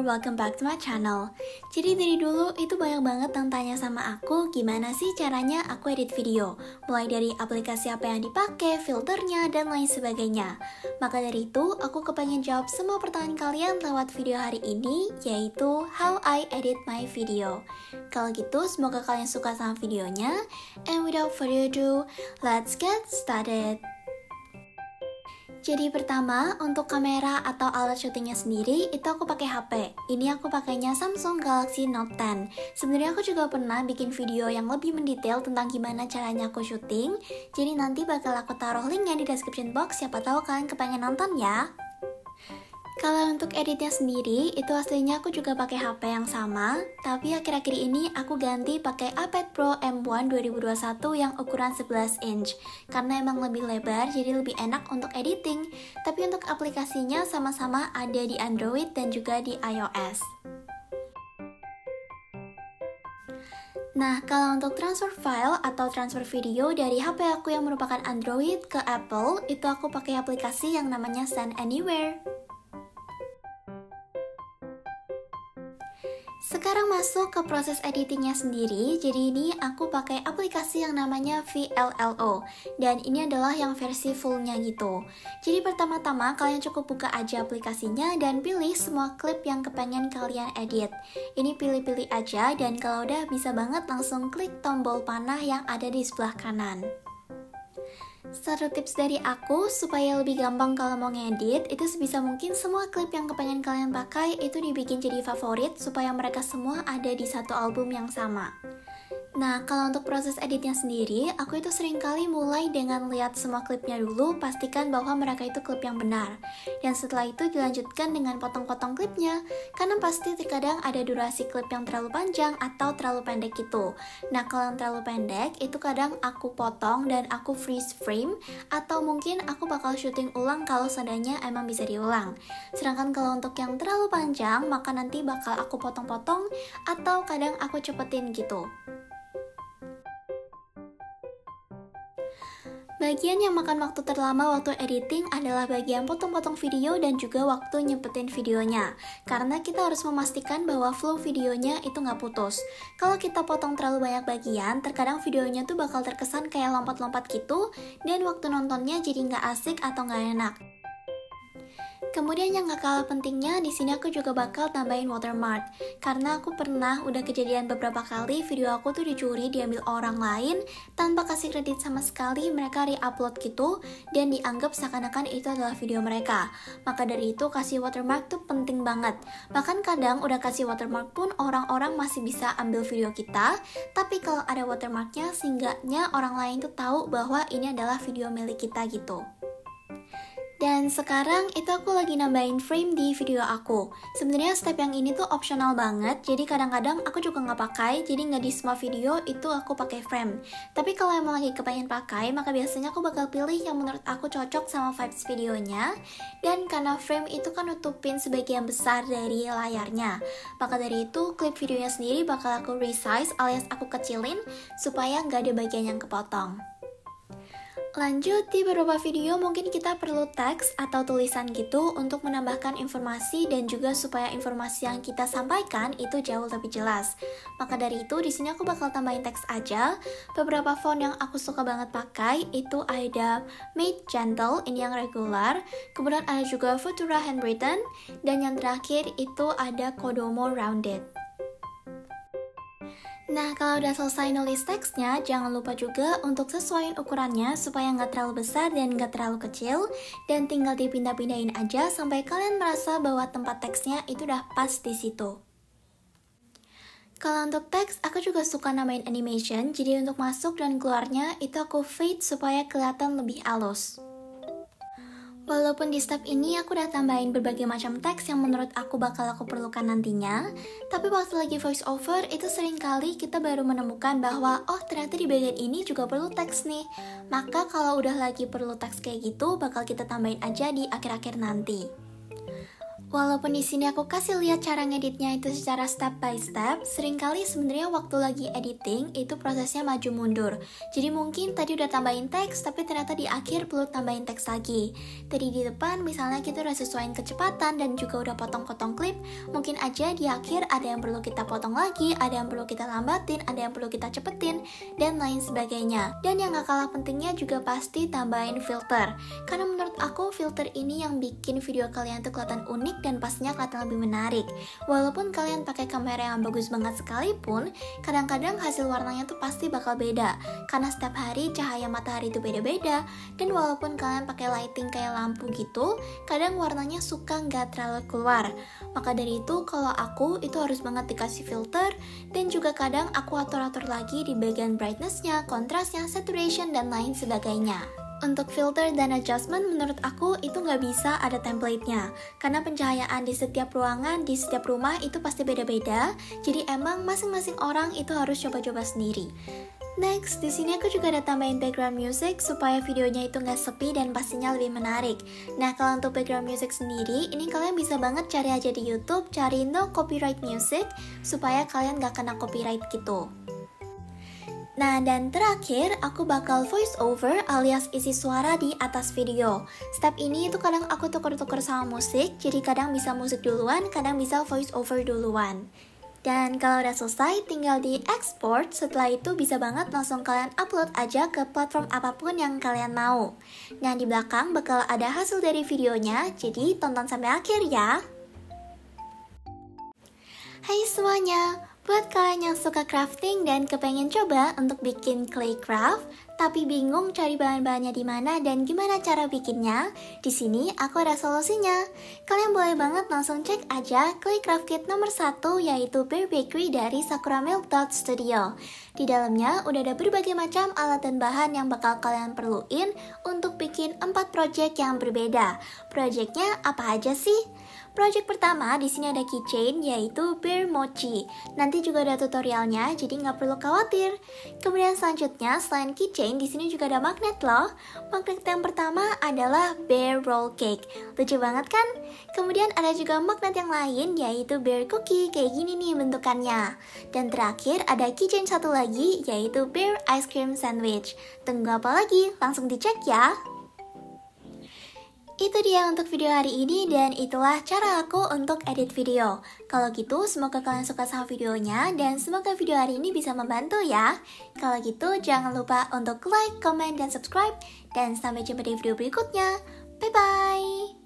welcome back to my channel. Jadi dari dulu itu banyak banget yang tanya sama aku gimana sih caranya aku edit video. Mulai dari aplikasi apa yang dipakai, filternya, dan lain sebagainya. Maka dari itu, aku kepengen jawab semua pertanyaan kalian lewat video hari ini, yaitu How I Edit My Video. Kalau gitu, semoga kalian suka sama videonya. And without further ado, let's get started. Jadi pertama, untuk kamera atau alat syutingnya sendiri, itu aku pakai HP. Ini aku pakainya Samsung Galaxy Note 10. Sebenarnya aku juga pernah bikin video yang lebih mendetail tentang gimana caranya aku syuting. Jadi nanti bakal aku taruh linknya di description box, siapa tahu kalian kepengen nonton ya. Kalau untuk editnya sendiri, itu aslinya aku juga pakai HP yang sama, tapi akhir-akhir ini aku ganti pakai iPad Pro M1 2021 yang ukuran 11 inch, karena emang lebih lebar jadi lebih enak untuk editing, tapi untuk aplikasinya sama-sama ada di Android dan juga di iOS. Nah, kalau untuk transfer file atau transfer video dari HP aku yang merupakan Android ke Apple, itu aku pakai aplikasi yang namanya Send Anywhere. Sekarang masuk ke proses editingnya sendiri, jadi ini aku pakai aplikasi yang namanya VLLO, dan ini adalah yang versi fullnya gitu. Jadi pertama-tama kalian cukup buka aja aplikasinya dan pilih semua klip yang kepengen kalian edit. Ini pilih-pilih aja, dan kalau udah bisa banget langsung klik tombol panah yang ada di sebelah kanan. Satu tips dari aku supaya lebih gampang kalau mau ngedit, itu sebisa mungkin semua klip yang kepengen kalian pakai itu dibikin jadi favorit supaya mereka semua ada di satu album yang sama. Nah, kalau untuk proses editnya sendiri, aku itu sering kali mulai dengan lihat semua klipnya dulu, pastikan bahwa mereka itu klip yang benar. Dan setelah itu dilanjutkan dengan potong-potong klipnya, karena pasti terkadang ada durasi klip yang terlalu panjang atau terlalu pendek gitu. Nah, kalau yang terlalu pendek, itu kadang aku potong dan aku freeze frame, atau mungkin aku bakal syuting ulang kalau seandainya emang bisa diulang. Sedangkan kalau untuk yang terlalu panjang, maka nanti bakal aku potong-potong, atau kadang aku cepetin gitu. Bagian yang makan waktu terlama waktu editing adalah bagian potong-potong video dan juga waktu nyempetin videonya. Karena kita harus memastikan bahwa flow videonya itu nggak putus. Kalau kita potong terlalu banyak bagian, terkadang videonya tuh bakal terkesan kayak lompat-lompat gitu, dan waktu nontonnya jadi nggak asik atau nggak enak. Kemudian yang gak kalah pentingnya, di sini aku juga bakal tambahin watermark. Karena aku pernah udah kejadian beberapa kali video aku tuh dicuri, diambil orang lain, tanpa kasih kredit sama sekali, mereka re-upload gitu, dan dianggap seakan-akan itu adalah video mereka. Maka dari itu, kasih watermark tuh penting banget. Bahkan kadang udah kasih watermark pun orang-orang masih bisa ambil video kita, tapi kalau ada watermarknya, seenggaknya orang lain tuh tahu bahwa ini adalah video milik kita gitu. Dan sekarang itu aku lagi nambahin frame di video aku. Sebenarnya step yang ini tuh optional banget, jadi kadang-kadang aku juga nggak pakai, jadi nggak di semua video itu aku pakai frame. Tapi kalau emang lagi kepengen pakai, maka biasanya aku bakal pilih yang menurut aku cocok sama vibes videonya. Dan karena frame itu kan nutupin sebagian besar dari layarnya, maka dari itu klip videonya sendiri bakal aku resize alias aku kecilin supaya nggak ada bagian yang kepotong. Lanjut, di beberapa video mungkin kita perlu teks atau tulisan gitu untuk menambahkan informasi dan juga supaya informasi yang kita sampaikan itu jauh lebih jelas. Maka dari itu, di sini aku bakal tambahin teks aja. Beberapa font yang aku suka banget pakai itu ada Made Gentle, ini yang regular. Kemudian ada juga Futura Handwritten, dan yang terakhir itu ada Kodomo Rounded. Nah, kalau udah selesai nulis teksnya, jangan lupa juga untuk sesuaiin ukurannya supaya nggak terlalu besar dan nggak terlalu kecil, dan tinggal dipindah-pindahin aja sampai kalian merasa bahwa tempat teksnya itu udah pas di situ. Kalau untuk teks, aku juga suka namain animation, jadi untuk masuk dan keluarnya itu aku fade supaya kelihatan lebih halus. Walaupun di step ini aku udah tambahin berbagai macam teks yang menurut aku bakal aku perlukan nantinya, tapi waktu lagi voice over itu sering kali kita baru menemukan bahwa oh ternyata di bagian ini juga perlu teks nih. Maka kalau udah lagi perlu teks kayak gitu bakal kita tambahin aja di akhir-akhir nanti. Walaupun di sini aku kasih lihat cara ngeditnya itu secara step by step, seringkali sebenarnya waktu lagi editing itu prosesnya maju mundur. Jadi mungkin tadi udah tambahin teks, tapi ternyata di akhir perlu tambahin teks lagi. Tadi di depan misalnya kita udah sesuaiin kecepatan dan juga udah potong-potong klip, mungkin aja di akhir ada yang perlu kita potong lagi, ada yang perlu kita lambatin, ada yang perlu kita cepetin, dan lain sebagainya. Dan yang gak kalah pentingnya juga pasti tambahin filter. Karena menurut aku filter ini yang bikin video kalian tuh kelihatan unik dan pastinya kelihatan lebih menarik. Walaupun kalian pakai kamera yang bagus banget sekalipun, kadang-kadang hasil warnanya tuh pasti bakal beda. Karena setiap hari cahaya matahari itu beda-beda, dan walaupun kalian pakai lighting kayak lampu gitu, kadang warnanya suka nggak terlalu keluar. Maka dari itu, kalau aku itu harus banget dikasih filter, dan juga kadang aku atur-atur lagi di bagian brightness-nya, kontrasnya, saturation, dan lain sebagainya. Untuk filter dan adjustment menurut aku itu nggak bisa ada template-nya. Karena pencahayaan di setiap ruangan, di setiap rumah itu pasti beda-beda. Jadi emang masing-masing orang itu harus coba-coba sendiri. Next, di sini aku juga ada tambahin background music supaya videonya itu nggak sepi dan pastinya lebih menarik. Nah, kalau untuk background music sendiri, ini kalian bisa banget cari aja di YouTube, cari no copyright music supaya kalian nggak kena copyright gitu. Nah, dan terakhir, aku bakal voice over alias isi suara di atas video. Step ini itu kadang aku tuker-tuker sama musik, jadi kadang bisa musik duluan, kadang bisa voice over duluan. Dan kalau udah selesai, tinggal di export, setelah itu bisa banget langsung kalian upload aja ke platform apapun yang kalian mau. Nah, di belakang bakal ada hasil dari videonya, jadi tonton sampai akhir ya. Hai semuanya! Buat kalian yang suka crafting dan kepengen coba untuk bikin clay craft, tapi bingung cari bahan-bahannya di mana dan gimana cara bikinnya, di sini aku ada solusinya. Kalian boleh banget langsung cek aja clay craft kit nomor 1 yaitu Bear Bakery dari SakuraMilk.studio. Di dalamnya udah ada berbagai macam alat dan bahan yang bakal kalian perluin untuk bikin 4 project yang berbeda. Projectnya apa aja sih? Project pertama di sini ada keychain yaitu Bear Mochi. Nanti juga ada tutorialnya, jadi nggak perlu khawatir. Kemudian selanjutnya selain keychain di sini juga ada magnet loh. Magnet yang pertama adalah Bear Roll Cake. Lucu banget kan? Kemudian ada juga magnet yang lain yaitu Bear Cookie, kayak gini nih bentukannya. Dan terakhir ada keychain satu lagi yaitu Bear Ice Cream Sandwich. Tunggu apa lagi? Langsung dicek ya. Itu dia untuk video hari ini dan itulah cara aku untuk edit video. Kalau gitu semoga kalian suka sama videonya dan semoga video hari ini bisa membantu ya. Kalau gitu jangan lupa untuk like, comment, dan subscribe. Dan sampai jumpa di video berikutnya. Bye bye.